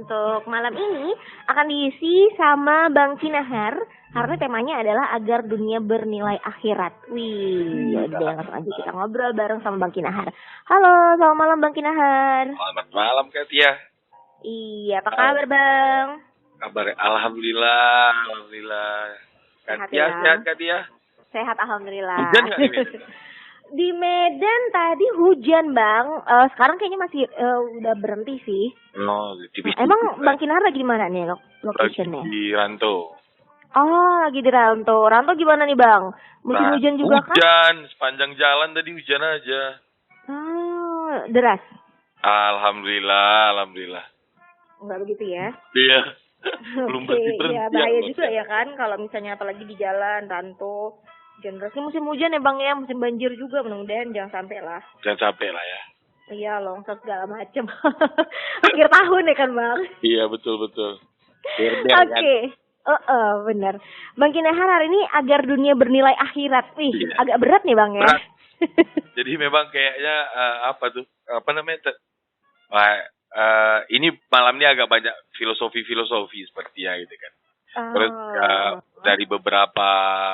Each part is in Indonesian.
Untuk malam ini akan diisi sama Bang Kinahar karena temanya adalah agar dunia bernilai akhirat. Wih, yaudah langsung aja kita ngobrol bareng sama Bang Kinahar. Halo, selamat malam Bang Kinahar. Selamat malam Kak Tia. Iya, apa kabar Bang? Kabar Alhamdulillah. Kak Sehat Tia, ya? sehat Kak Tia? Sehat alhamdulillah. Hujan nggak di Medan? Di Medan tadi hujan Bang. Sekarang kayaknya masih udah berhenti sih. No, tipis. Emang Bang Kinahar lagi di mana nih locationnya? Di Ranto. Oh, lagi di Ranto. Ranto gimana nih Bang? Musim Nah, hujan juga kan? Hujan, sepanjang jalan tadi hujan aja. Deras. Alhamdulillah. Enggak begitu ya? Iya. Belum Oke, berhenti. ya bahaya juga ya kan kalau misalnya apalagi di jalan Ranto. Hujan deras ini musim hujan ya Bang ya, musim banjir juga, mudah-mudahan jangan sampai lah. Jangan sampai lah ya. Iya, longsor segala macem. Akhir tahun ya kan Bang? Iya, betul. Oke. Benar. Bang Kinahar hari ini agar dunia bernilai akhirat. Wih, Iya. agak berat nih Bang ya. Berat. Jadi memang kayaknya ini malam ini agak banyak filosofi sepertinya gitu kan. Terus dari beberapa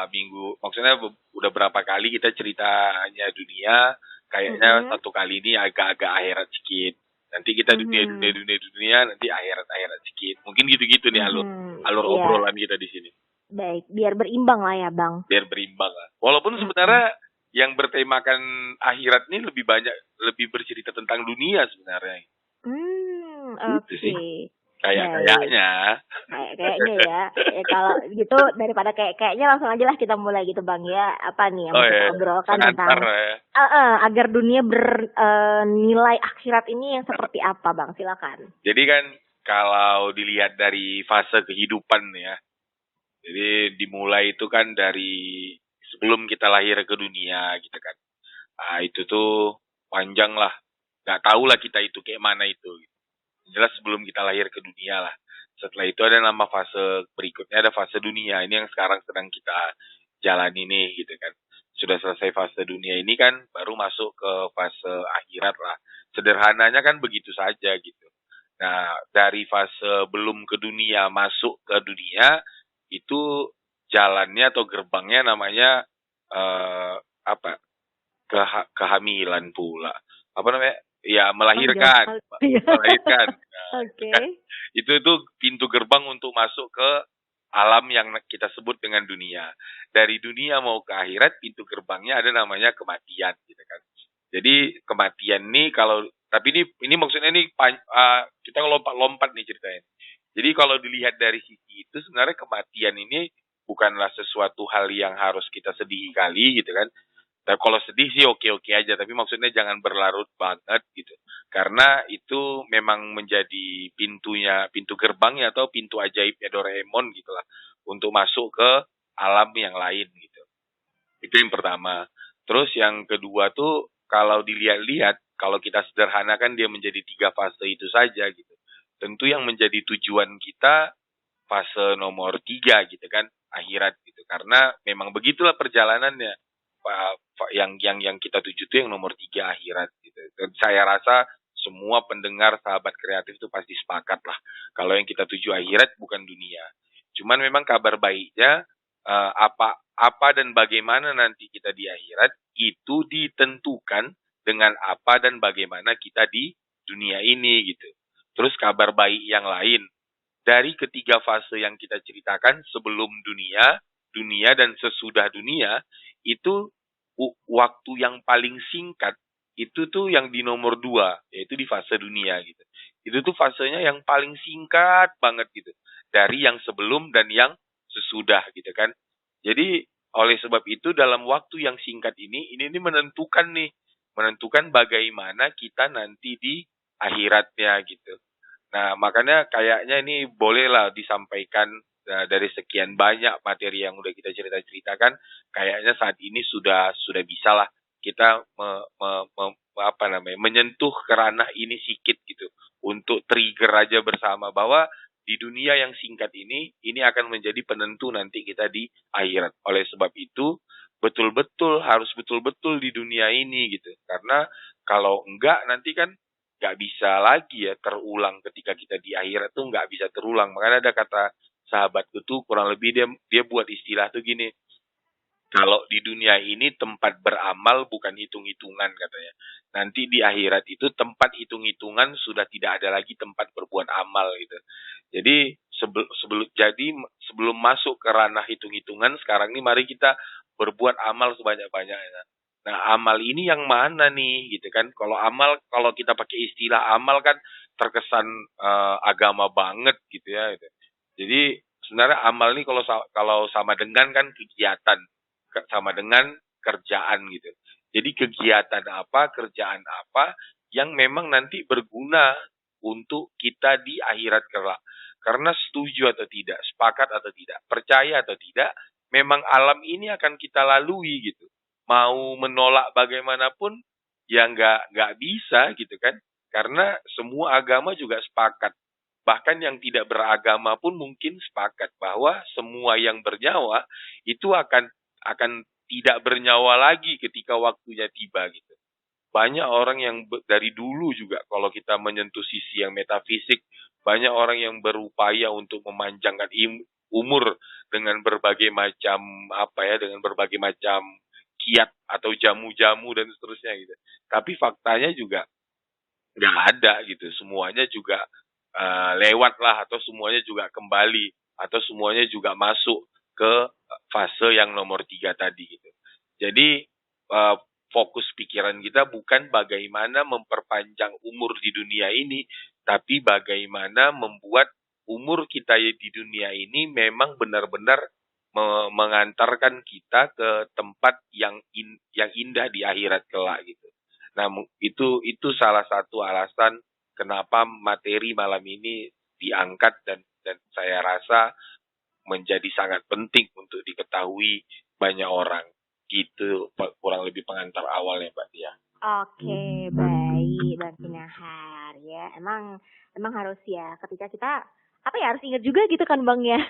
minggu, maksudnya udah berapa kali kita ceritanya dunia, kayaknya satu kali ini agak-agak akhirat sedikit. Nanti kita dunia, nanti akhirat sedikit. Mungkin gitu-gitu nih alur obrolan kita di sini. Baik, biar berimbang lah ya Bang. Biar berimbang lah. Walaupun sebenarnya yang bertemakan akhirat ini lebih bercerita tentang dunia sebenarnya. Oke. Kayaknya ya. Kalau gitu daripada kayaknya langsung aja lah kita mulai gitu Bang ya. Apa nih yang mau kita obrolkan tentang agar dunia bernilai akhirat ini yang seperti apa Bang? Silakan. Jadi kan kalau dilihat dari fase kehidupan ya. Jadi dimulai itu kan dari sebelum kita lahir ke dunia gitu kan. Nah, itu tuh panjang lah. Gak tahu lah kita itu kayak mana itu. Jelas sebelum kita lahir ke dunia lah. Setelah itu ada nama fase berikutnya, ada fase dunia. Ini yang sekarang sedang kita jalani nih gitu kan. Sudah selesai fase dunia ini kan baru masuk ke fase akhirat lah. Sederhananya kan begitu saja gitu. Nah, dari fase belum ke dunia masuk ke dunia itu jalannya atau gerbangnya namanya kehamilan pula. Apa namanya? Ya, melahirkan. Melahirkan. Nah, Oke. Itu pintu gerbang untuk masuk ke alam yang kita sebut dengan dunia. Dari dunia mau ke akhirat, pintu gerbangnya ada namanya kematian gitu kan. Jadi kematian ini tapi ini maksudnya ini kita lompat nih ceritanya. Jadi kalau dilihat dari sisi itu sebenarnya kematian ini bukanlah sesuatu hal yang harus kita sedihi kali gitu kan. Nah, kalau sedih sih oke-oke aja, tapi maksudnya jangan berlarut banget gitu. Karena itu memang menjadi pintu gerbangnya atau pintu ajaibnya Doraemon gitu lah. Untuk masuk ke alam yang lain gitu. Itu yang pertama. Terus yang kedua tuh, kalau dilihat-lihat, kalau kita sederhanakan dia menjadi 3 fase itu saja gitu. Tentu yang menjadi tujuan kita fase nomor 3 gitu kan, akhirat gitu. Karena memang begitulah perjalanannya. Yang kita tuju itu yang nomor 3 akhirat gitu. Dan saya rasa semua pendengar sahabat kreatif itu pasti sepakat lah kalau yang kita tuju akhirat bukan dunia. Cuman memang kabar baiknya apa dan bagaimana nanti kita di akhirat itu ditentukan dengan apa dan bagaimana kita di dunia ini gitu. Terus kabar baik yang lain dari ketiga fase yang kita ceritakan sebelum dunia dan sesudah dunia itu waktu yang paling singkat itu tuh yang di nomor 2, yaitu di fase dunia gitu. Itu tuh fasenya yang paling singkat banget gitu. Dari yang sebelum dan yang sesudah gitu kan. Jadi oleh sebab itu dalam waktu yang singkat ini menentukan bagaimana kita nanti di akhiratnya gitu. Nah, makanya kayaknya ini bolehlah disampaikan dari sekian banyak materi yang udah kita ceritakan, kayaknya saat ini sudah bisa lah kita menyentuh ke ranah ini sedikit gitu untuk trigger aja bersama bahwa di dunia yang singkat ini akan menjadi penentu nanti kita di akhirat. Oleh sebab itu harus betul-betul di dunia ini gitu. Karena kalau enggak nanti kan nggak bisa lagi ya terulang ketika kita di akhirat tuh nggak bisa terulang. Makanya ada kata sahabatku tuh kurang lebih dia buat istilah tuh gini, kalau di dunia ini tempat beramal bukan hitung-hitungan katanya. Nanti di akhirat itu tempat hitung-hitungan sudah tidak ada lagi tempat berbuat amal gitu. Jadi sebelum masuk ke ranah hitung-hitungan, sekarang ini mari kita berbuat amal sebanyak-banyaknya. Nah, amal ini yang mana nih gitu kan? Kalau kita pakai istilah amal kan terkesan agama banget gitu ya gitu. Jadi sebenarnya amal ini kalau sama dengan kan kegiatan, sama dengan kerjaan gitu. Jadi kegiatan apa, kerjaan apa yang memang nanti berguna untuk kita di akhirat kelak. Karena setuju atau tidak, sepakat atau tidak, percaya atau tidak, memang alam ini akan kita lalui gitu. Mau menolak bagaimanapun, ya nggak bisa gitu kan. Karena semua agama juga sepakat. Bahkan yang tidak beragama pun mungkin sepakat bahwa semua yang bernyawa itu akan tidak bernyawa lagi ketika waktunya tiba gitu. Banyak orang yang dari dulu juga kalau kita menyentuh sisi yang metafisik, banyak orang yang berupaya untuk memanjangkan umur dengan berbagai macam dengan berbagai macam kiat atau jamu-jamu dan seterusnya gitu. Tapi faktanya juga nggak ada gitu. Semuanya juga lewat lah, atau semuanya juga kembali, atau semuanya juga masuk ke fase yang nomor 3 tadi gitu. Jadi fokus pikiran kita bukan bagaimana memperpanjang umur di dunia ini, tapi bagaimana membuat umur kita di dunia ini memang benar-benar mengantarkan kita ke tempat yang indah di akhirat kelak gitu. Nah, itu salah satu alasan kenapa materi malam ini diangkat dan saya rasa menjadi sangat penting untuk diketahui banyak orang. Gitu kurang lebih pengantar awalnya Mbak Tia. Oke, baik Bang Kinahar ya. Emang harus ya ketika kita harus ingat juga gitu kan Bang ya.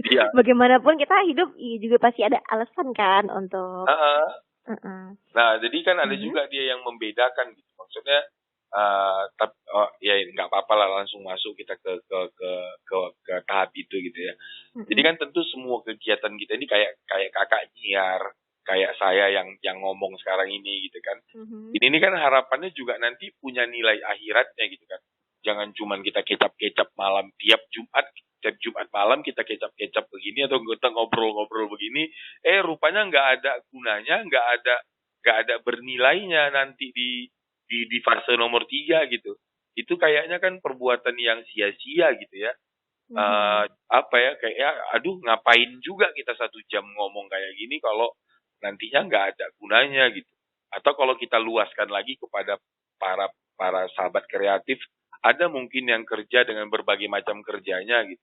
Iya. Bagaimanapun kita hidup juga pasti ada alasan kan untuk. Nah, jadi kan ada juga dia yang membedakan gitu. Maksudnya ya nggak apa-apa lah langsung masuk kita ke tahap itu gitu ya. Jadi kan tentu semua kegiatan kita ini kayak kakak nyiar, kayak saya yang ngomong sekarang ini gitu kan. Ini kan harapannya juga nanti punya nilai akhiratnya gitu kan. Jangan cuman kita kecap-kecap malam tiap Jumat malam kita kecap-kecap begini atau kita ngobrol-ngobrol begini, rupanya nggak ada gunanya, nggak ada bernilainya nanti di fase nomor 3 gitu. Itu kayaknya kan perbuatan yang sia-sia gitu ya. Aduh ngapain juga kita 1 jam ngomong kayak gini kalau nantinya nggak ada gunanya gitu. Atau kalau kita luaskan lagi kepada para sahabat kreatif, ada mungkin yang kerja dengan berbagai macam kerjanya gitu.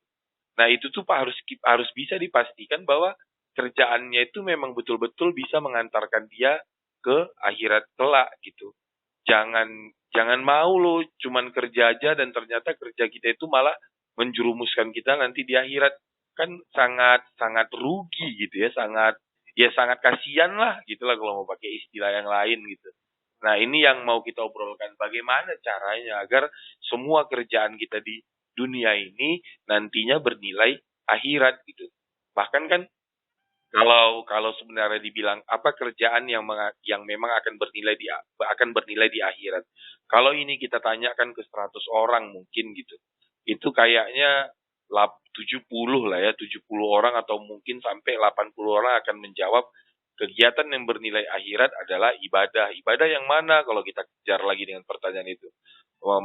Nah itu tuh harus bisa dipastikan bahwa kerjaannya itu memang betul-betul bisa mengantarkan dia ke akhirat kelak gitu. Jangan mau lo cuman kerja aja dan ternyata kerja kita itu malah menjerumuskan kita nanti di akhirat. Kan sangat rugi gitu ya, sangat kasihan lah gitulah kalau mau pakai istilah yang lain gitu. Nah ini yang mau kita obrolkan, bagaimana caranya agar semua kerjaan kita di dunia ini nantinya bernilai akhirat gitu. Bahkan kan kalau sebenarnya dibilang apa kerjaan yang memang akan bernilai di akhirat. Kalau ini kita tanyakan ke 100 orang mungkin gitu. Itu kayaknya 70 lah ya, 70 orang atau mungkin sampai 80 orang akan menjawab kegiatan yang bernilai akhirat adalah ibadah. Ibadah yang mana kalau kita kejar lagi dengan pertanyaan itu?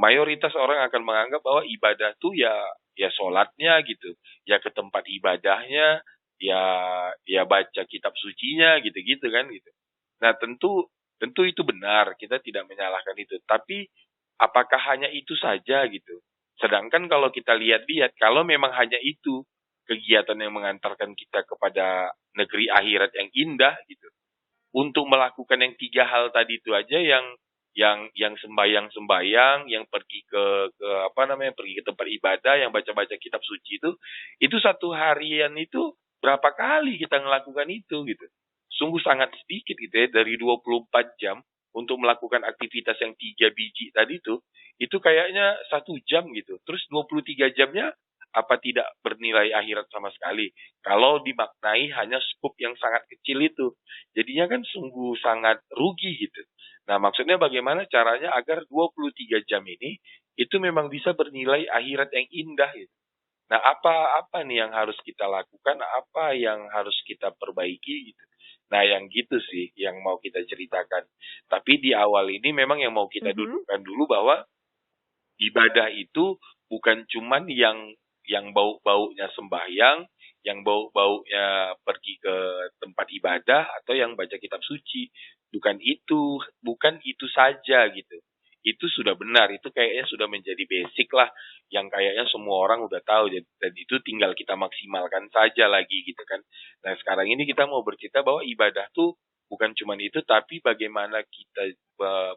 Mayoritas orang akan menganggap bahwa ibadah itu ya sholatnya gitu, ya ke tempat ibadahnya, ya baca kitab sucinya gitu-gitu kan gitu. Nah, tentu itu benar, kita tidak menyalahkan itu. Tapi apakah hanya itu saja gitu? Sedangkan kalau kita lihat-lihat, kalau memang hanya itu kegiatan yang mengantarkan kita kepada negeri akhirat yang indah gitu. Untuk melakukan yang 3 hal tadi itu aja yang sembayang, yang pergi pergi ke tempat ibadah, yang baca-baca kitab suci itu 1 harian itu berapa kali kita melakukan itu gitu. Sungguh sangat sedikit gitu ya, dari 24 jam untuk melakukan aktivitas yang 3 biji tadi itu kayaknya 1 jam gitu. Terus 23 jamnya apa tidak bernilai akhirat sama sekali? Kalau dimaknai hanya skup yang sangat kecil itu. Jadinya kan sungguh sangat rugi gitu. Nah, maksudnya bagaimana caranya agar 23 jam ini itu memang bisa bernilai akhirat yang indah gitu. Nah, apa nih yang harus kita lakukan, apa yang harus kita perbaiki gitu. Nah, yang gitu sih yang mau kita ceritakan. Tapi di awal ini memang yang mau kita dudukkan dulu bahwa ibadah itu bukan cuman yang bau-baunya sembahyang, yang bau-baunya pergi ke tempat ibadah atau yang baca kitab suci. Bukan itu saja gitu. Itu sudah benar, itu kayaknya sudah menjadi basic lah yang kayaknya semua orang udah tahu dan itu tinggal kita maksimalkan saja lagi gitu kan. Nah, sekarang ini kita mau bercerita bahwa ibadah tuh bukan cuma itu tapi bagaimana kita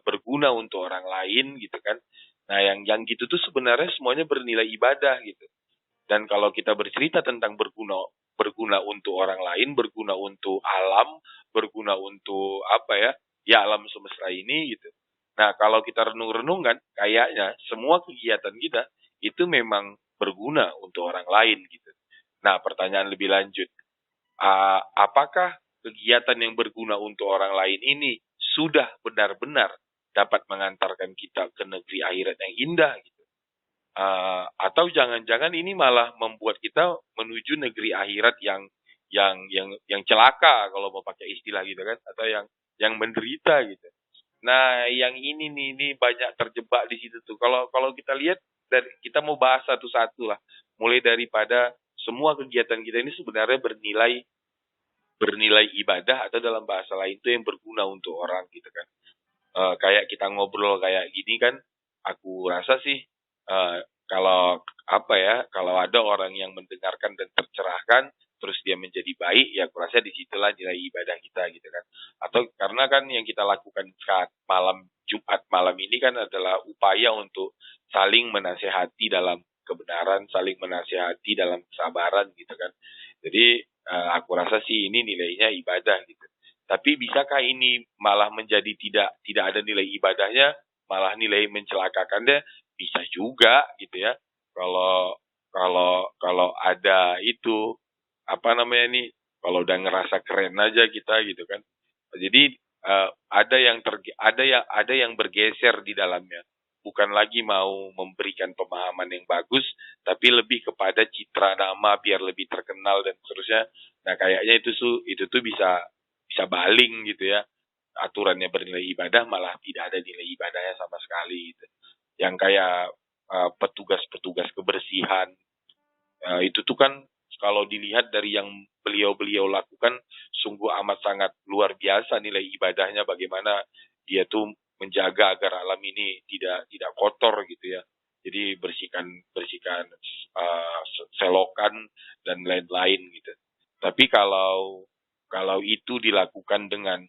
berguna untuk orang lain gitu kan. Nah, yang gitu tuh sebenarnya semuanya bernilai ibadah gitu. Dan kalau kita bercerita tentang berguna untuk orang lain, berguna untuk alam, berguna untuk ya alam semesta ini gitu. Nah, kalau kita renung-renung kan, kayaknya semua kegiatan kita itu memang berguna untuk orang lain gitu. Nah, pertanyaan lebih lanjut, apakah kegiatan yang berguna untuk orang lain ini sudah benar-benar dapat mengantarkan kita ke negeri akhirat yang indah gitu? Atau jangan-jangan ini malah membuat kita menuju negeri akhirat yang celaka kalau mau pakai istilah gitu kan, atau yang menderita gitu. Nah, yang ini banyak terjebak di situ tuh. Kalau kita lihat kita mau bahas satu-satu lah. Mulai daripada semua kegiatan kita ini sebenarnya bernilai ibadah atau dalam bahasa lain itu yang berguna untuk orang gitu kan. Kayak kita ngobrol kayak gini kan, aku rasa sih kalau kalau ada orang yang mendengarkan dan tercerahkan terus dia menjadi baik, ya aku rasa disitulah nilai ibadah kita gitu kan. Atau karena kan yang kita lakukan saat malam Jumat malam ini kan adalah upaya untuk saling menasehati dalam kebenaran, saling menasehati dalam kesabaran gitu kan. Jadi aku rasa sih ini nilainya ibadah gitu. Tapi bisakah ini malah menjadi tidak ada nilai ibadahnya, malah nilai mencelakakannya? Bisa juga gitu ya. Kalau ada itu kalau udah ngerasa keren aja kita gitu kan. Jadi ada yang bergeser di dalamnya. Bukan lagi mau memberikan pemahaman yang bagus, tapi lebih kepada citra nama biar lebih terkenal dan seterusnya. Nah, kayaknya itu tuh bisa baling gitu ya. Aturannya bernilai ibadah malah tidak ada nilai ibadahnya sama sekali gitu. Yang kayak petugas-petugas kebersihan itu tuh kan kalau dilihat dari yang beliau lakukan sungguh amat sangat luar biasa nilai ibadahnya, bagaimana dia tuh menjaga agar alam ini tidak kotor gitu ya. Jadi bersihkan selokan dan lain-lain gitu. Tapi kalau itu dilakukan dengan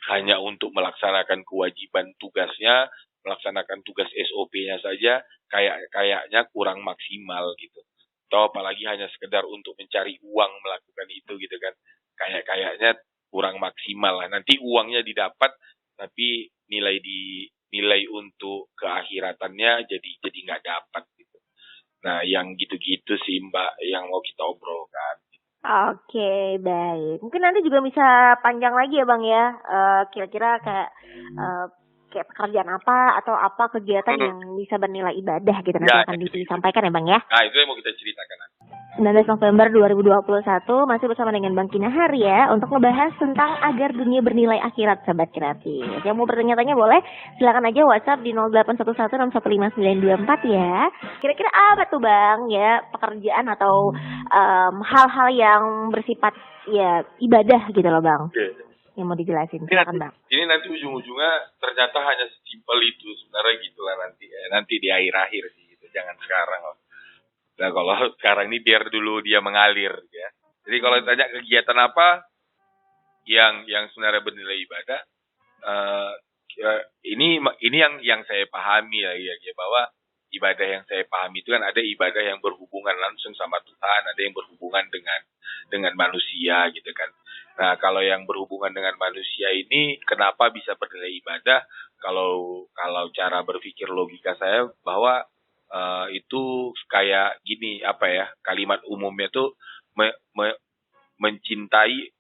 hanya untuk melaksanakan kewajiban tugasnya, melaksanakan tugas SOP-nya saja, kayaknya kurang maksimal gitu. Atau apalagi hanya sekedar untuk mencari uang melakukan itu gitu kan. Kayaknya kurang maksimal lah. Nanti uangnya didapat, tapi nilai untuk keakhiratannya jadi nggak dapat gitu. Nah, yang gitu-gitu sih Mbak yang mau kita obrolkan. Oke, baik. Mungkin nanti juga bisa panjang lagi ya Bang ya. Kira-kira kayak pekerjaan apa atau apa kegiatan yang bisa bernilai ibadah gitu nanti akan disampaikan ya Bang ya. Nah, itu yang mau kita ceritakan. 19 November 2021 masih bersama dengan Bang Kinahar ya untuk ngebahas tentang agar dunia bernilai akhirat sahabat kreatif. Yang mau bertanya-tanya boleh silakan aja WhatsApp di 0811611594 ya. Kira-kira apa tuh Bang ya pekerjaan atau hal-hal yang bersifat ya ibadah gitu loh Bang. Yang mau dijelasin silakan Bang. Ini nanti ujung-ujungnya ternyata hanya sesimpel itu sebenarnya gitulah nanti ya. Nanti di akhir-akhir sih gitu. Jangan sekarang loh. Nah, kalau sekarang ini biar dulu dia mengalir ya. Jadi kalau ditanya kegiatan apa yang sebenarnya bernilai ibadah, ini yang saya pahami ya bahwa ibadah yang saya pahami itu kan ada ibadah yang berhubungan langsung sama Tuhan, ada yang berhubungan dengan manusia gitu kan. Nah, kalau yang berhubungan dengan manusia ini, kenapa bisa bernilai ibadah? Kalau cara berpikir logika saya bahwa itu kayak gini, apa ya, kalimat umumnya tuh mencintai,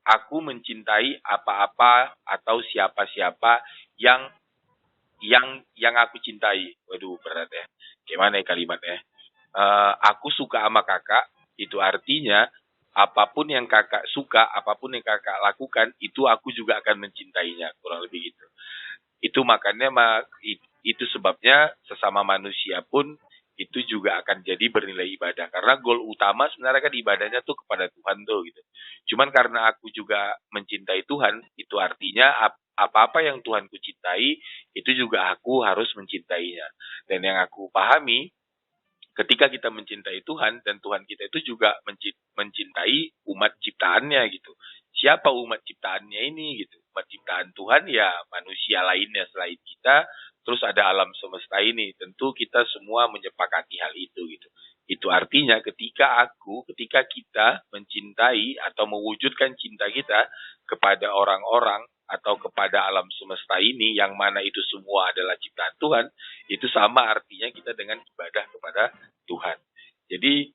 aku mencintai apa-apa atau siapa-siapa yang aku cintai. Waduh, berat ya. Gimana ya kalimatnya? Aku suka sama kakak, itu artinya apapun yang kakak suka, apapun yang kakak lakukan, itu aku juga akan mencintainya, kurang lebih gitu. Itu makanya itu sebabnya sesama manusia pun itu juga akan jadi bernilai ibadah. Karena goal utama sebenarnya kan ibadahnya tuh kepada Tuhan tuh gitu. Cuman karena aku juga mencintai Tuhan, itu artinya apa-apa yang Tuhan ku cintai, itu juga aku harus mencintainya. Dan yang aku pahami, ketika kita mencintai Tuhan dan Tuhan kita itu juga mencintai umat ciptaannya gitu. Siapa umat ciptaannya ini gitu? Umat ciptaan Tuhan ya manusia lainnya selain kita, terus ada alam semesta ini. Tentu kita semua menyepakati hal itu gitu. Itu artinya ketika kita mencintai atau mewujudkan cinta kita kepada orang-orang atau kepada alam semesta ini, yang mana itu semua adalah ciptaan Tuhan, itu sama artinya kita dengan ibadah kepada Tuhan. Jadi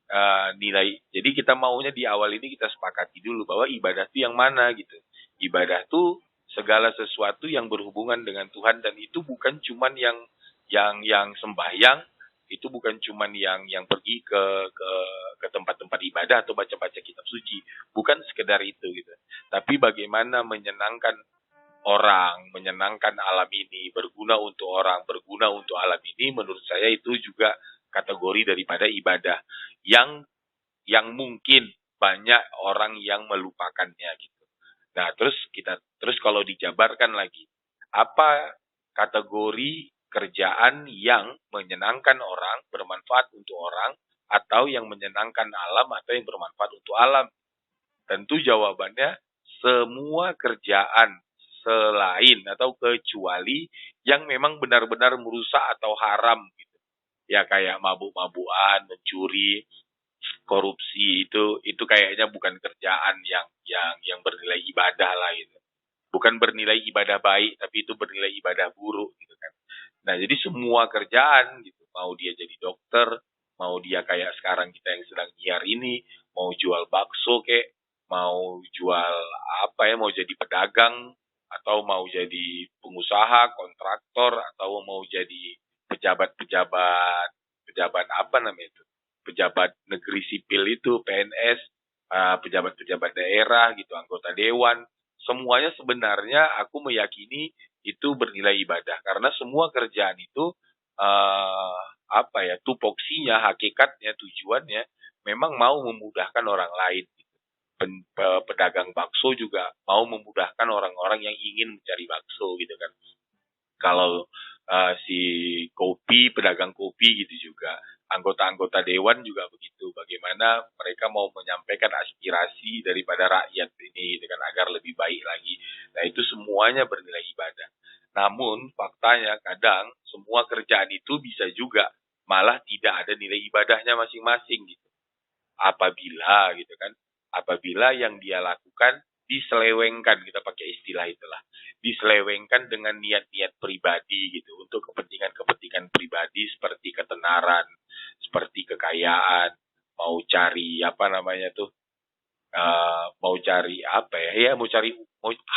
jadi kita maunya di awal ini kita sepakati dulu bahwa ibadah itu yang mana gitu. Ibadah itu segala sesuatu yang berhubungan dengan Tuhan, dan itu bukan cuman yang sembahyang, itu bukan cuman yang pergi ke tempat-tempat ibadah atau baca-baca kitab suci, bukan sekedar itu gitu. Tapi bagaimana menyenangkan orang, menyenangkan alam ini, berguna untuk orang, berguna untuk alam ini, menurut saya itu juga kategori daripada ibadah yang mungkin banyak orang yang melupakannya gitu. Nah, terus kalau dijabarkan lagi, apa kategori kerjaan yang menyenangkan orang, bermanfaat untuk orang, atau yang menyenangkan alam atau yang bermanfaat untuk alam? Tentu jawabannya semua kerjaan selain atau kecuali yang memang benar-benar merusak atau haram gitu. Ya kayak mabuk-mabukan, mencuri, korupsi, itu kayaknya bukan kerjaan yang bernilai ibadah lah gitu. Bukan bernilai ibadah baik, tapi itu bernilai ibadah buruk gitu kan. Nah, jadi semua kerjaan gitu, mau dia jadi dokter, mau dia kayak sekarang kita yang sedang nyiar ini, mau jual bakso kek, mau jual apa ya, mau jadi pedagang, atau mau jadi pengusaha, kontraktor, atau mau jadi pejabat apa namanya itu, pejabat negeri sipil itu, PNS, pejabat-pejabat daerah gitu, anggota dewan, semuanya sebenarnya aku meyakini itu bernilai ibadah, karena semua kerjaan itu tupoksinya, hakikatnya, tujuannya memang mau memudahkan orang lain. Pedagang bakso juga mau memudahkan orang-orang yang ingin mencari bakso gitu kan. Kalau si pedagang kopi gitu juga, anggota-anggota dewan juga begitu. Bagaimana mereka mau menyampaikan aspirasi daripada rakyat ini dengan agar lebih baik lagi. Nah, itu semuanya bernilai ibadah. Namun faktanya kadang semua kerjaan itu bisa juga malah tidak ada nilai ibadahnya masing-masing gitu. Apabila yang dia lakukan diselewengkan, kita pakai istilah itulah, diselewengkan dengan niat-niat pribadi gitu, untuk kepentingan pribadi seperti ketenaran, seperti kekayaan, mau cari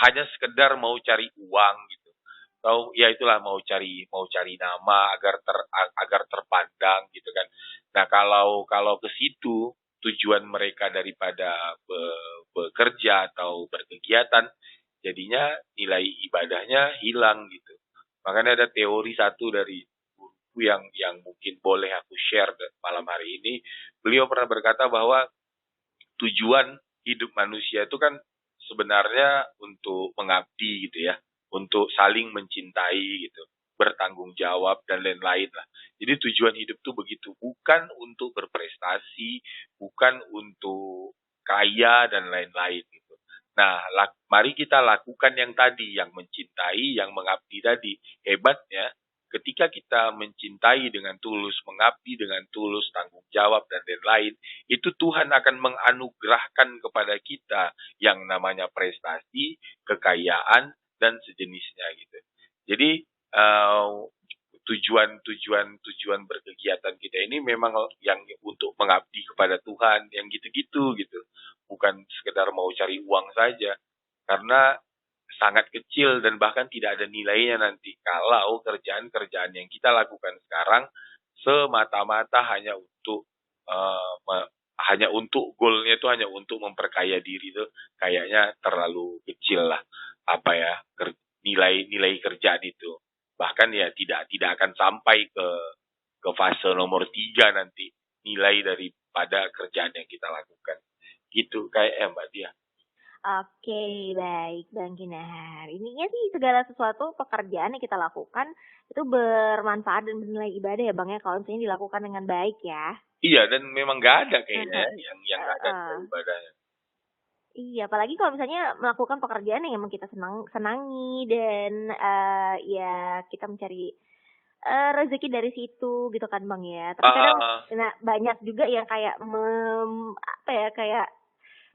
hanya sekedar mau cari uang gitu, atau ya itulah mau cari nama agar terpandang gitu kan. Nah, kalau ke situ tujuan mereka daripada bekerja atau berkegiatan, jadinya nilai ibadahnya hilang gitu. Makanya ada teori satu dari buku yang mungkin boleh aku share malam hari ini. Beliau pernah berkata bahwa tujuan hidup manusia itu kan sebenarnya untuk mengabdi gitu ya, untuk saling mencintai gitu, bertanggung jawab dan lain-lain lah. Jadi tujuan hidup tuh begitu, bukan untuk berprestasi, bukan untuk kaya dan lain-lain gitu. Nah, mari kita lakukan yang tadi, yang mencintai, yang mengabdi tadi. Hebatnya ketika kita mencintai dengan tulus, mengabdi dengan tulus, tanggung jawab dan lain-lain, itu Tuhan akan menganugerahkan kepada kita yang namanya prestasi, kekayaan dan sejenisnya gitu. Jadi tujuan berkegiatan kita ini memang yang untuk mengabdi kepada Tuhan, yang gitu-gitu gitu. Bukan sekedar mau cari uang saja. Karena sangat kecil dan bahkan tidak ada nilainya nanti kalau kerjaan-kerjaan yang kita lakukan sekarang semata-mata hanya untuk goalnya itu hanya untuk memperkaya diri, itu kayaknya terlalu kecil lah nilai kerjaan itu. Bahkan ya tidak akan sampai ke fase nomor 3 nanti nilai daripada kerjaan yang kita lakukan. Gitu kayak Mbak Dia. Oke, baik Bang Kinar. Intinya sih segala sesuatu pekerjaan yang kita lakukan itu bermanfaat dan bernilai ibadah ya Bang ya, kalau misalnya dilakukan dengan baik ya. Iya, dan memang nggak ada kayaknya yang nggak ada ibadahnya. Iya, apalagi kalau misalnya melakukan pekerjaan yang emang kita senangi dan ya kita mencari rezeki dari situ gitu kan Bang ya. Tapi kadang banyak juga yang kayak kayak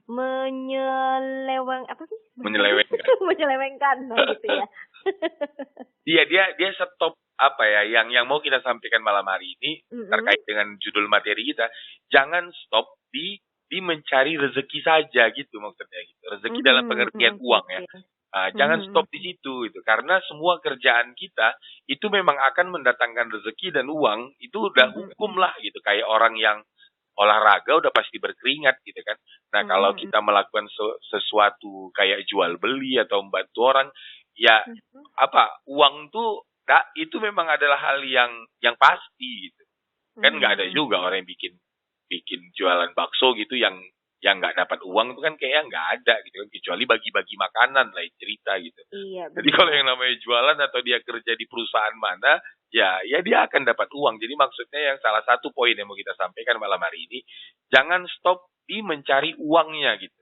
menyelewengkan gitu ya. Iya, dia stop yang mau kita sampaikan malam hari ini terkait dengan judul materi kita, jangan stop di mencari rezeki saja gitu maksudnya gitu. Rezeki dalam pengertian uang ya. Jangan stop di situ gitu, karena semua kerjaan kita itu memang akan mendatangkan rezeki dan uang, itu udah hukum lah gitu. Kayak orang yang olahraga udah pasti berkeringat gitu kan. Nah, kalau kita melakukan sesuatu kayak jual beli atau membantu orang, ya uang tuh itu memang adalah hal yang pasti gitu. Kan nggak ada juga orang yang bikin jualan bakso gitu yang nggak dapat uang, itu kan kayaknya nggak ada gitu kan, kecuali bagi-bagi makanan lain cerita gitu. Iya, jadi kalau yang namanya jualan atau dia kerja di perusahaan mana, ya dia akan dapat uang. Jadi maksudnya yang salah satu poin yang mau kita sampaikan malam hari ini, jangan stop di mencari uangnya gitu.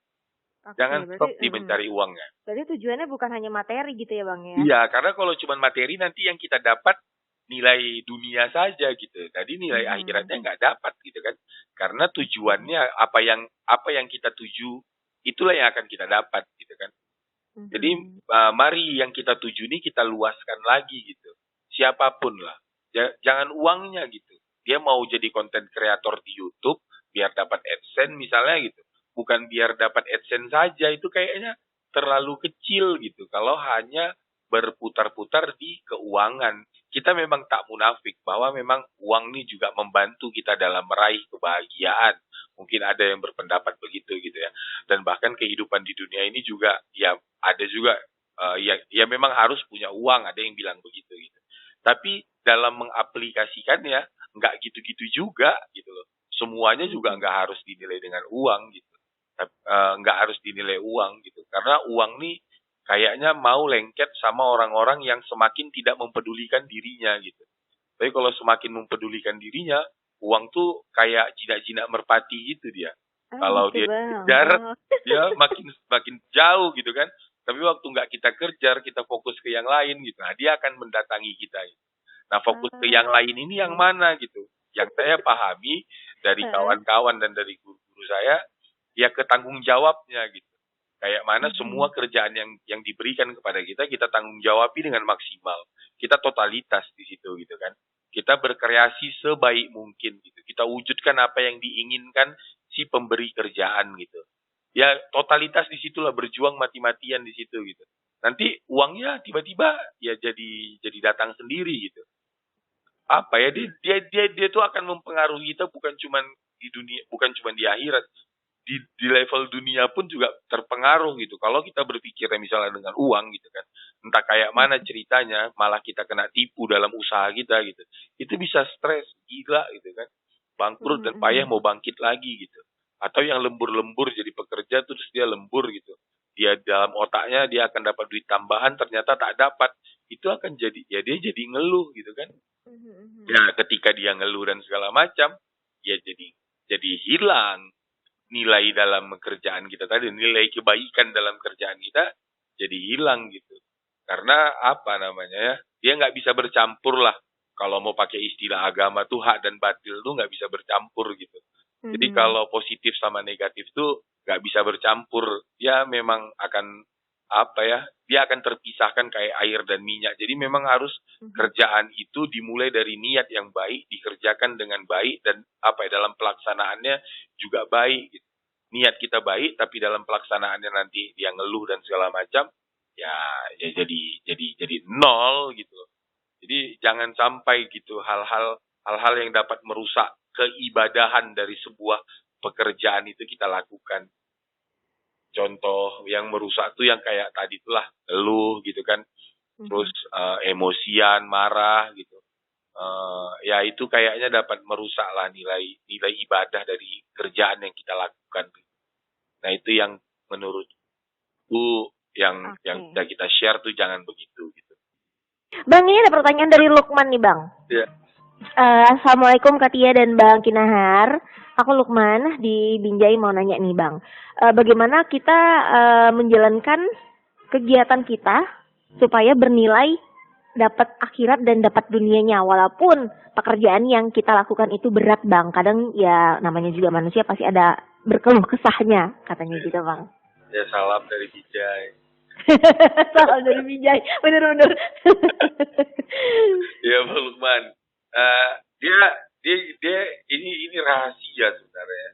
Jangan stop di mencari uangnya. Berarti tujuannya bukan hanya materi gitu ya Bang ya? Iya, karena kalau cuma materi nanti yang kita dapat nilai dunia saja gitu. Tadi nilai akhiratnya nggak dapat gitu kan. Karena tujuannya apa yang kita tuju, itulah yang akan kita dapat gitu kan. Jadi mari yang kita tuju ini kita luaskan lagi gitu. Siapapun lah. Jangan uangnya gitu. Dia mau jadi konten kreator di YouTube biar dapat AdSense misalnya gitu. Bukan biar dapat AdSense saja, itu kayaknya terlalu kecil gitu. Kalau hanya berputar-putar di keuangan. Kita memang tak munafik bahwa memang uang ini juga membantu kita dalam meraih kebahagiaan. Mungkin ada yang berpendapat begitu gitu ya. Dan bahkan kehidupan di dunia ini juga ya ada juga ya memang harus punya uang, ada yang bilang begitu gitu. Tapi dalam mengaplikasikannya nggak gitu-gitu juga gitu loh. Semuanya juga nggak harus dinilai dengan uang gitu. Nggak harus dinilai uang gitu. Karena uang nih kayaknya mau lengket sama orang-orang yang semakin tidak mempedulikan dirinya gitu. Tapi kalau semakin mempedulikan dirinya, uang tuh kayak jinak-jinak merpati gitu dia. Kalau dia kejar, dia makin jauh gitu kan. Tapi waktu nggak kita kejar, kita fokus ke yang lain gitu. Nah, dia akan mendatangi kita. Gitu. Nah, fokus ke yang lain ini yang mana gitu. Yang saya pahami dari kawan-kawan dan dari guru-guru saya, ya ketanggung jawabnya gitu. Kayak mana semua kerjaan yang diberikan kepada kita tanggung jawabi dengan maksimal. Kita totalitas di situ gitu kan. Kita berkreasi sebaik mungkin gitu. Kita wujudkan apa yang diinginkan si pemberi kerjaan gitu. Ya totalitas di situlah, berjuang mati-matian di situ gitu. Nanti uangnya tiba-tiba ya jadi datang sendiri gitu. Dia tuh akan mempengaruhi kita bukan cuma di dunia, bukan cuma di akhirat. Di level dunia pun juga terpengaruh gitu. Kalau kita berpikirnya misalnya dengan uang gitu kan, entah kayak mana ceritanya, malah kita kena tipu dalam usaha kita gitu. Itu bisa stres, gila gitu kan. Bangkrut dan payah mau bangkit lagi gitu. Atau yang lembur-lembur jadi pekerja terus dia lembur gitu. Dia dalam otaknya dia akan dapat duit tambahan, ternyata tak dapat. Itu akan dia jadi ngeluh gitu kan. Ya ketika dia ngeluh dan segala macam, ya jadi hilang nilai dalam kerjaan kita tadi, nilai kebaikan dalam kerjaan kita jadi hilang gitu. Karena dia nggak bisa bercampur lah kalau mau pakai istilah agama tuh hak dan batil tuh nggak bisa bercampur gitu. Jadi kalau positif sama negatif tuh nggak bisa bercampur. Dia memang akan dia akan terpisahkan kayak air dan minyak. Jadi memang harus kerjaan itu dimulai dari niat yang baik, dikerjakan dengan baik dan dalam pelaksanaannya juga baik. Gitu. Niat kita baik, tapi dalam pelaksanaannya nanti dia ngeluh dan segala macam, ya jadi nol gitu. Jadi jangan sampai gitu hal-hal yang dapat merusak keibadahan dari sebuah pekerjaan itu kita lakukan. Contoh yang merusak tuh yang kayak tadi itulah ngeluh gitu kan, terus emosian, marah gitu. Ya itu kayaknya dapat merusak lah nilai ibadah dari kerjaan yang kita lakukan. Nah itu yang menurutku yang kita share tuh jangan begitu gitu. Bang, ini ada pertanyaan dari Lukman nih Bang. Iya. Assalamualaikum Kak Tia dan Bang Kinahar. Aku Lukman di Binjai mau nanya nih Bang. Bagaimana kita menjalankan kegiatan kita supaya bernilai dapat akhirat dan dapat dunianya, walaupun pekerjaan yang kita lakukan itu berat Bang. Kadang ya namanya juga manusia pasti ada berkeluh kesahnya katanya gitu Bang. Ya salam dari Binjai. Salam dari Binjai, bener-bener. Ya Bang Lukman, dia ini rahasia sebenarnya.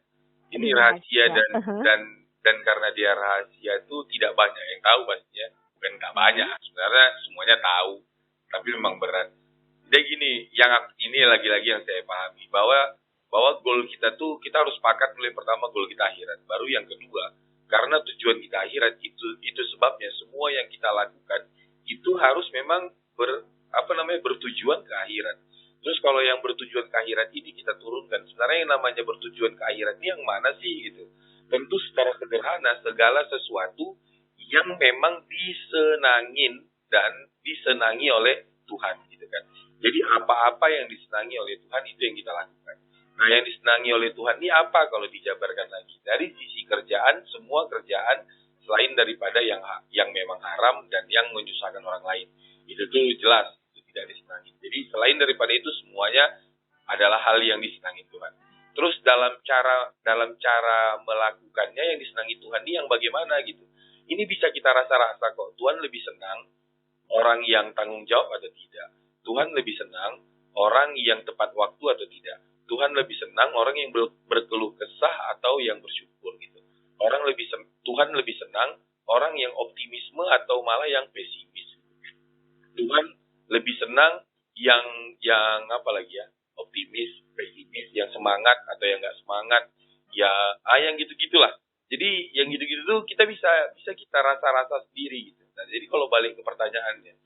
Ini rahasia dan karena dia rahasia itu tidak banyak yang tahu pastinya. Bukan nggak banyak, sebenarnya semuanya tahu, tapi memang berat. Jadi gini, ini lagi-lagi yang saya pahami bahwa goal kita tuh kita harus sepakat dulu, yang pertama goal kita akhirat, baru yang kedua karena tujuan kita akhirat itu sebabnya semua yang kita lakukan itu harus memang bertujuan ke akhirat. Terus kalau yang bertujuan ke akhirat ini kita turunkan. Sebenarnya yang namanya bertujuan ke akhirat ini yang mana sih gitu? Tentu secara sederhana segala sesuatu yang memang disenangin dan disenangi oleh Tuhan gitu kan. Jadi apa-apa yang disenangi oleh Tuhan itu yang kita lakukan. Nah, yang disenangi oleh Tuhan ini apa kalau dijabarkan lagi? Dari sisi kerjaan, semua kerjaan selain daripada yang memang haram dan yang menyusahkan orang lain. Itu tuh jelas, itu tidak disenangi. Jadi selain daripada itu semuanya adalah hal yang disenangi Tuhan. Terus dalam cara melakukannya yang disenangi Tuhan ini yang bagaimana gitu. Ini bisa kita rasa-rasa kok. Tuhan lebih senang orang yang tanggung jawab atau tidak. Tuhan lebih senang orang yang tepat waktu atau tidak. Tuhan lebih senang orang yang berkeluh kesah atau yang bersyukur gitu. Tuhan lebih senang orang yang optimisme atau malah yang pesimis. Tuhan lebih senang yang optimis, pesimis, yang semangat atau yang nggak semangat, yang gitu-gitulah. Jadi yang gitu-gitu tuh kita bisa kita rasa-rasa sendiri gitu. Nah, jadi kalau balik ke pertanyaannya,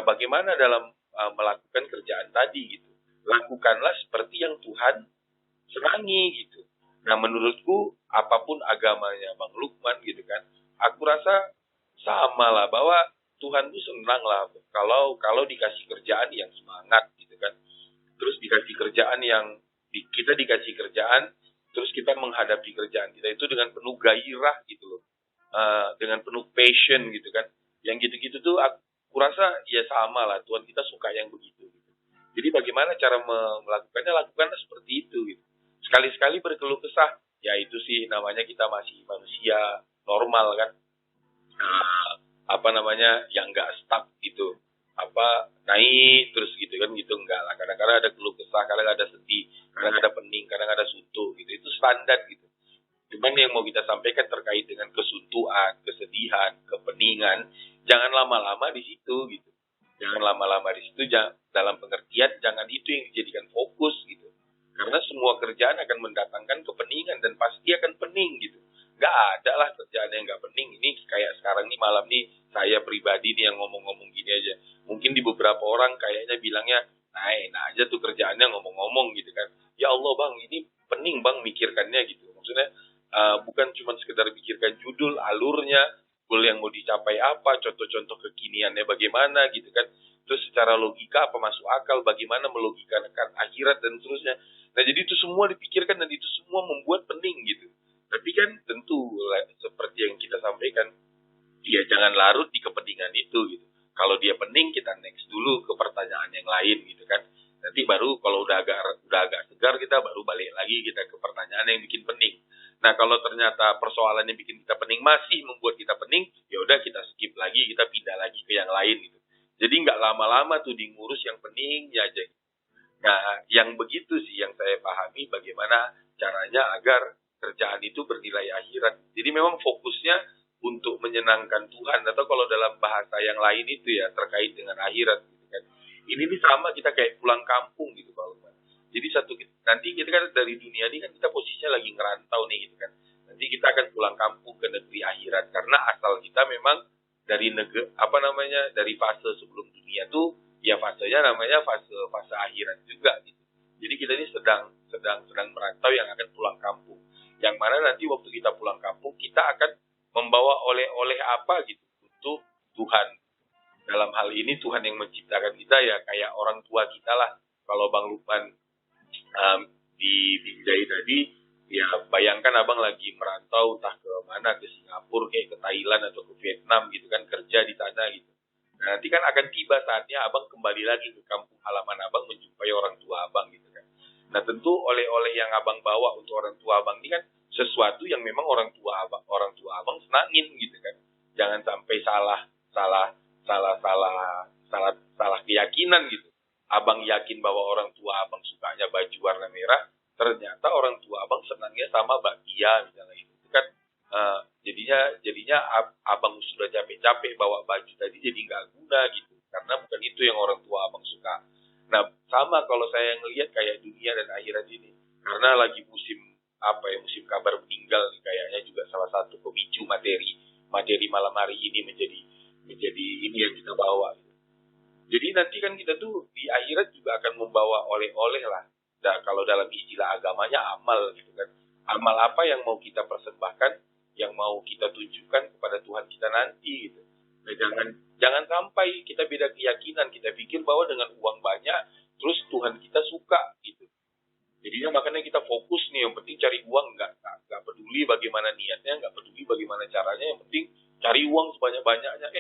bagaimana dalam melakukan kerjaan tadi gitu? Lakukanlah seperti yang Tuhan senangi gitu. Nah menurutku apapun agamanya Bang Lukman gitu kan, aku rasa sama lah bahwa Tuhan tuh senang lah kalau dikasih kerjaan yang semangat gitu kan. Terus dikasih kerjaan kita dikasih kerjaan, terus kita menghadapi kerjaan kita itu dengan penuh gairah gitu loh, dengan penuh passion gitu kan. Yang gitu-gitu tuh aku rasa ya sama lah, Tuhan kita suka yang begitu. Jadi bagaimana cara melakukannya? Lakukanlah seperti itu gitu. Sekali-sekali berkeluh kesah, ya itu sih namanya kita masih manusia normal kan. Yang nggak stuck gitu. Naik terus gitu kan, gitu enggak lah. Kadang-kadang ada keluh kesah, kadang ada sedih, kadang ada pening, kadang ada suntuk gitu. Itu standar gitu. Cuman yang mau kita sampaikan terkait dengan kesuntuan, kesedihan, kepeningan, jangan lama-lama di situ gitu. Jangan lama-lama di situ, dalam pengertian jangan itu yang dijadikan fokus gitu. Karena semua kerjaan akan mendatangkan kepeningan dan pasti akan pening gitu. Gak ada lah kerjaan yang gak pening. Ini kayak sekarang nih malam nih, saya pribadi nih yang ngomong-ngomong gini aja. Mungkin di beberapa orang kayaknya bilangnya, nah aja tuh kerjaannya ngomong-ngomong gitu kan. Ya Allah Bang, ini pening Bang mikirkannya gitu. Maksudnya bukan cuma sekedar pikirkan judul, alurnya, goal yang mau dicapai apa, contoh-contoh kekiniannya bagaimana gitu kan. Terus secara logika apa masuk akal, bagaimana melogikakan akhirat dan seterusnya. Nah jadi itu semua dipikirkan dan itu semua membuat pening gitu. Tapi kan tentu seperti yang kita sampaikan, ya jangan larut di kepentingan itu gitu. Kalau dia pening kita next dulu ke pertanyaan yang lain gitu kan. Nanti baru kalau udah agak segar kita baru balik lagi kita ke pertanyaan yang bikin pening. Nah, kalau ternyata persoalan yang bikin kita pening masih membuat kita pening, ya udah kita skip lagi, kita pindah lagi ke yang lain gitu. Jadi nggak lama-lama tuh di ngurus yang peningnya aja. Nah, yang begitu sih yang saya pahami bagaimana caranya agar kerjaan itu bernilai akhirat. Jadi memang fokusnya untuk menyenangkan Tuhan, atau kalau dalam bahasa yang lain itu ya terkait dengan akhirat gitu kan. Ini sama kita kayak pulang kampung gitu Pak Lukman. Jadi nanti kita kan dari dunia ini kan kita posisinya lagi ngerantau nih gitu kan. Nanti kita akan pulang kampung ke negeri akhirat karena asal kita memang dari dari fase sebelum dunia tuh ya fasenya namanya fase akhirat juga gitu. Jadi kita ini sedang merantau yang akan pulang kampung. Yang mana nanti waktu kita pulang kampung kita akan membawa oleh-oleh apa gitu untuk Tuhan. Dalam hal ini Tuhan yang menciptakan kita ya kayak orang tua kita lah. Kalau Bang Lukman di Binjai tadi, ya bayangkan abang lagi merantau entah ke mana, ke Singapura, kayak ke Thailand atau ke Vietnam gitu kan, kerja di sana gitu. Nah, nanti kan akan tiba saatnya abang kembali lagi ke kampung halaman abang menjumpai orang tua abang gitu kan. Nah, tentu oleh-oleh yang abang bawa untuk orang tua abang ini kan sesuatu yang memang orang tua abang senangin gitu kan. Jangan sampai salah keyakinan gitu. Abang yakin bahwa orang tua abang sukanya baju warna merah, ternyata orang tua abang senangnya sama bakpia misalnya itu kan. Jadinya abang sudah capek-capek bawa baju tadi jadi nggak guna gitu, karena bukan itu yang orang tua abang suka. Nah, sama kalau saya ngelihat kayak dunia dan akhirat ini, karena lagi musim kabar meninggal nih, kayaknya juga salah satu pemicu materi malam hari ini menjadi ini yang kita bawa. Jadi nanti kan kita tuh di akhirat juga akan membawa oleh-oleh lah. Nah, kalau dalam istilah agamanya amal gitu kan. Amal apa yang mau kita persembahkan, yang mau kita tunjukkan kepada Tuhan kita nanti gitu. Nah, jangan sampai kita beda keyakinan, kita pikir bahwa dengan uang banyak terus Tuhan kita suka gitu. Jadinya makanya kita fokus nih, yang penting cari uang, nggak peduli bagaimana niatnya, nggak peduli bagaimana caranya, yang penting cari uang sebanyak-banyaknya.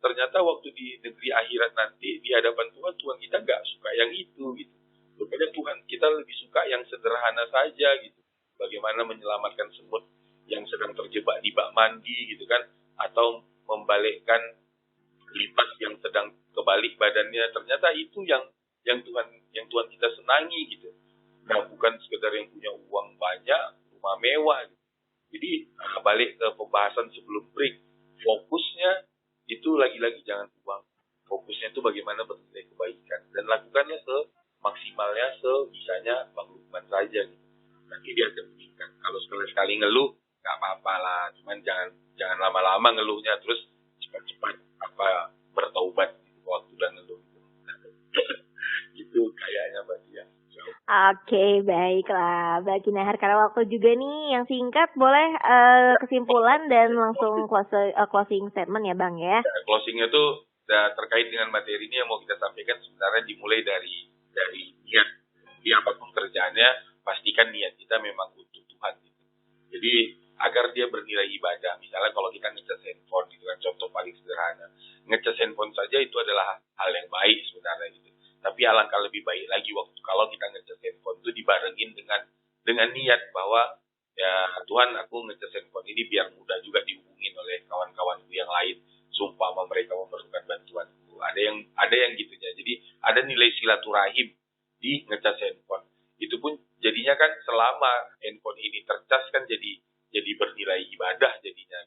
Ternyata waktu di negeri akhirat nanti di hadapan Tuhan kita nggak suka yang itu gitu. Makanya Tuhan kita lebih suka yang sederhana saja gitu. Bagaimana menyelamatkan semut yang sedang terjebak di bak mandi gitu kan, atau membalikkan lipas yang sedang kebalik badannya. Ternyata itu yang Tuhan kita senangi gitu. Nah, bukan sekedar yang punya uang banyak, rumah mewah gitu. Jadi balik ke pembahasan sebelum break, fokusnya itu lagi-lagi jangan uang. Fokusnya itu bagaimana bernilai kebaikan. Dan lakukannya semaksimalnya, sebisanya Bang Lukman saja gitu. Nanti dia akan meningkat. Kalau sekali-sekali ngeluh, nggak apa-apa lah. Cuman jangan lama-lama ngeluhnya, terus cepat-cepat bertaubat gitu, waktu udah ngeluh gitu. Itu kayaknya Mbak Tia. Oke, baiklah Mbak Kinahar. Karena waktu juga nih yang singkat, boleh kesimpulan dan langsung closing statement ya Bang ya. Closingnya tuh terkait dengan materi ini yang mau kita sampaikan sebenarnya dimulai dari niat. Di apapun kerjaannya, pastikan niat kita memang untuk Tuhan gitu. Jadi agar dia bernilai ibadah. Misalnya kalau kita ngecas handphone gitu kan, contoh paling sederhana. Ngecas handphone saja itu adalah hal yang baik sebenarnya gitu. Tapi alangkah lebih baik lagi kalau kita ngecas handphone itu dibarengin dengan niat bahwa ya Tuhan, aku ngecas handphone ini biar mudah juga dihubungin oleh kawan-kawanku yang lain, sumpama mereka memerlukan bantuanku. Ada yang gitu ya. Jadi ada nilai silaturahim di ngecas handphone. Itu pun jadinya kan selama handphone ini tercas kan jadi bernilai ibadah jadinya.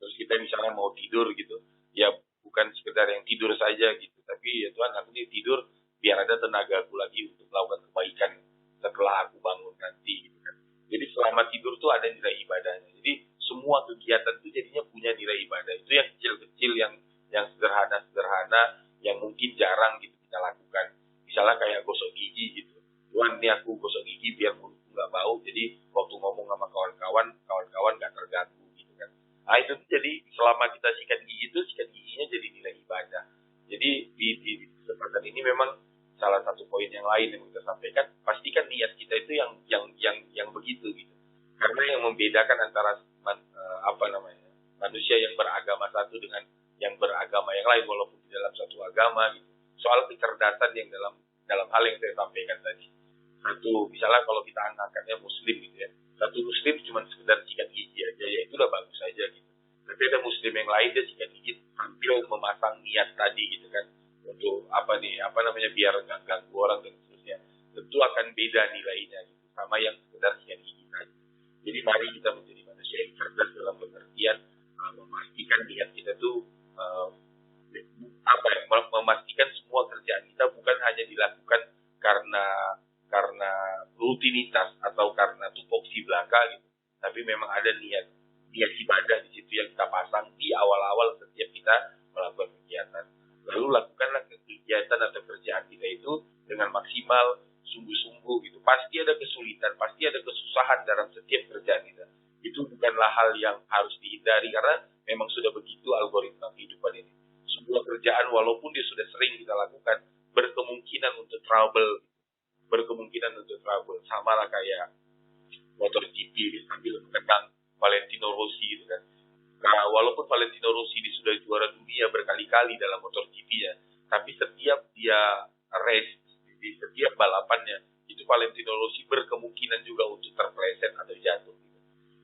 Terus kita misalnya mau tidur gitu, ya bukan sekedar yang tidur saja gitu, tapi ya Tuhan, aku ini tidur biar ada tenaga aku lagi untuk melakukan kebaikan setelah aku bangun nanti gitu kan. Jadi selama tidur tuh ada nilai ibadahnya. Jadi semua kegiatan itu jadinya punya nilai ibadah. Itu yang kecil-kecil, yang sederhana-sederhana, yang mungkin jarang gitu kita lakukan. Misalnya kayak gosok gigi gitu. Tuhan, ini aku gosok gigi biar mulutku nggak bau, jadi waktu ngomong sama kawan-kawan nggak terganggu gitu kan. Nah, itu jadi selama kita sikat giginya jadi nilai ibadah. Jadi di kesempatan ini memang salah satu poin yang lain yang kita sampaikan, pastikan niat kita itu yang begitu gitu. Karena yang membedakan antara manusia yang beragama satu dengan yang beragama yang lain, walaupun di dalam satu agama gitu. Soal kecerdasan yang dalam dalam hal yang saya sampaikan tadi. Satu, misalnya kalau kita angkatnya muslim gitu ya, satu muslim cuma sekedar sikat gigi aja, ya itu udah bagus aja gitu. Tapi ada muslim yang lain dia sikat gigi sambil memasang niat tadi gitu kan, untuk biar nggak ganggu orang dan seterusnya. Tentu akan beda nilainya gitu, sama yang sekedar sikat gigi tadi. Jadi mari kita menjadi manusia yang cerdas dalam pengertian memastikan niat kita tuh memastikan semua kerjaan kita bukan hanya dilakukan karena rutinitas atau karena tupoksi belaka gitu, tapi memang ada niat ibadah di situ yang kita pasang di awal-awal setiap kita melakukan kegiatan. Lalu lakukanlah kegiatan atau kerjaan kita itu dengan maksimal, sungguh-sungguh gitu. Pasti ada kesulitan, pasti ada kesusahan dalam setiap kerjaan kita. Itu bukanlah hal yang harus dihindari karena memang sudah begitu algoritma kehidupan ini. Sebuah kerjaan walaupun dia sudah sering kita lakukan berkemungkinan untuk trouble. Sama lah kayak motor GP sambil mengenang Valentino Rossi gitu kan. Nah, walaupun Valentino Rossi sudah juara dunia berkali-kali dalam motor GP ya, tapi setiap dia race, di setiap balapannya, itu Valentino Rossi berkemungkinan juga untuk terpleset atau jatuh. Gitu.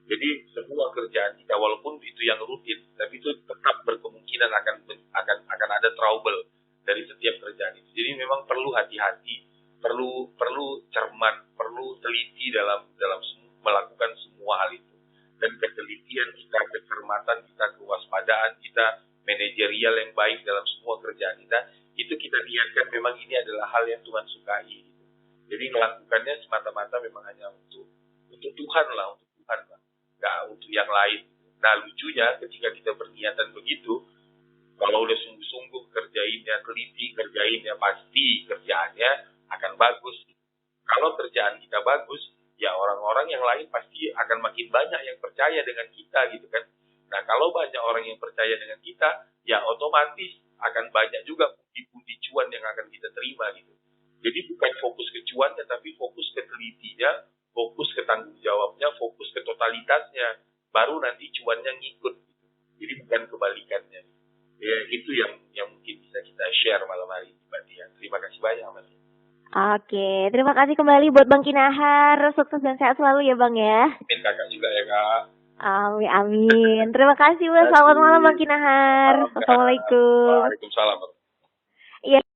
Jadi semua kerjaan kita walaupun itu yang rutin, tapi itu tetap berkemungkinan akan ada trouble dari setiap kerjaan itu. Jadi memang perlu hati-hati, perlu cermat, perlu teliti dalam melakukan semua hal itu. Dan ketelitian kita, kecermatan kita, kewaspadaan kita, manajerial yang baik dalam semua kerjaan kita, itu kita niatkan memang ini adalah hal yang Tuhan sukai. Gitu. Jadi melakukannya semata-mata memang hanya untuk Tuhan lah, nggak untuk yang lain. Nah lucunya ketika kita berniatan begitu, kalau udah sungguh-sungguh kerjainnya, teliti kerjainnya, pasti kerjaannya akan bagus. Kalau kerjaan kita bagus, ya orang-orang yang lain pasti akan makin banyak yang percaya dengan kita gitu kan. Nah kalau banyak orang yang percaya dengan kita, ya otomatis akan banyak juga pundi-pundi cuan yang akan kita terima gitu. Jadi bukan fokus ke cuannya, tapi fokus ke telitinya, fokus ke tanggung jawabnya, fokus ke totalitasnya, baru nanti cuannya ngikut gitu. Jadi bukan kebalikannya. Ya itu yang mungkin bisa kita share malam hari ini Mbak Tia. Terima kasih banyak Mas. Oke, terima kasih kembali buat Bang Kinahar. Sukses dan sehat selalu ya Bang ya. Amin kakak juga ya kak. Amin. Terima kasih Bang. Selamat malam Bang Kinahar. Assalamualaikum. Waalaikumsalam. Iya.